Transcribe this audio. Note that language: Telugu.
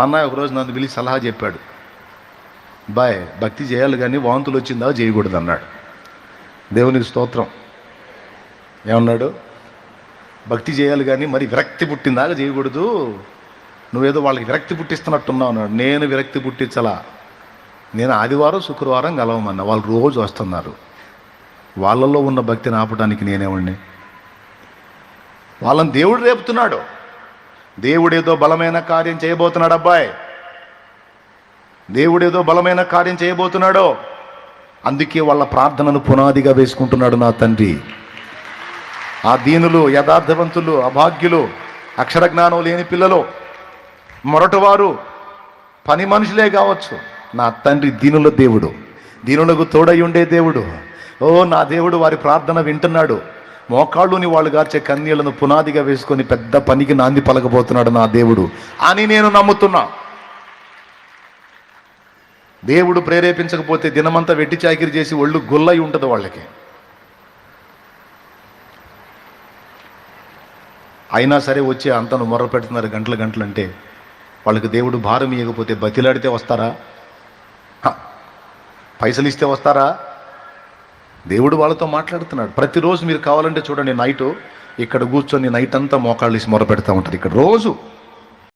మా అన్నయ్య ఒకరోజు నన్ను పిలిచి సలహా చెప్పాడు. బాయ్, భక్తి చేయాలి కానీ వాంతులు వచ్చిందా చేయకూడదు అన్నాడు. దేవునికి స్తోత్రం. ఏమన్నాడు? భక్తి చేయాలి కానీ మరి విరక్తి పుట్టిందాక చేయకూడదు, నువ్వేదో వాళ్ళకి విరక్తి పుట్టిస్తున్నట్టున్నావు అన్నాడు. నేను విరక్తి పుట్టించలా, నేను ఆదివారం శుక్రవారం కలవమన్నా, వాళ్ళు రోజు వస్తున్నారు. వాళ్ళల్లో ఉన్న భక్తిని ఆపడానికి నేనేమండి? వాళ్ళని దేవుడు రేపుతున్నాడు. దేవుడేదో బలమైన కార్యం చేయబోతున్నాడు. అబ్బాయి, దేవుడేదో బలమైన కార్యం చేయబోతున్నాడు. అందుకే వాళ్ళ ప్రార్థనను పునాదిగా వేసుకుంటున్నాడు నా తండ్రి. ఆ దీనులు, యథార్థవంతులు, అభాగ్యులు, అక్షర జ్ఞానం లేని పిల్లలు, మొరటవారు, పని మనుషులే కావచ్చు, నా తండ్రి దీనుల దేవుడు, దీనులకు తోడై ఉండే దేవుడు. ఓ నా దేవుడు వారి ప్రార్థన వింటున్నాడు. మోకాళ్ళుని వాళ్ళు గార్చే కన్నీళ్లను పునాదిగా వేసుకొని పెద్ద పనికి నాంది పలకబోతున్నాడు నా దేవుడు అని నేను నమ్ముతున్నా. దేవుడు ప్రేరేపించకపోతే దినమంతా వెట్టి చాకిరి చేసి ఒళ్ళు గుల్లై ఉంటుంది వాళ్ళకి. అయినా సరే వచ్చి అంతను మొర్ర పెడుతున్నారు గంటలు గంటలు. అంటే వాళ్ళకి దేవుడు భారం ఇవ్వకపోతే బతిలాడితే వస్తారా? పైసలు ఇస్తే వస్తారా? దేవుడు వాళ్ళతో మాట్లాడుతున్నాడు. ప్రతిరోజు మీరు కావాలంటే చూడండి, నైటు ఇక్కడ కూర్చొని నైట్ అంతా మోకాళ్ళు వేసి మొర పెడతా ఉంటారు ఇక్కడ రోజు.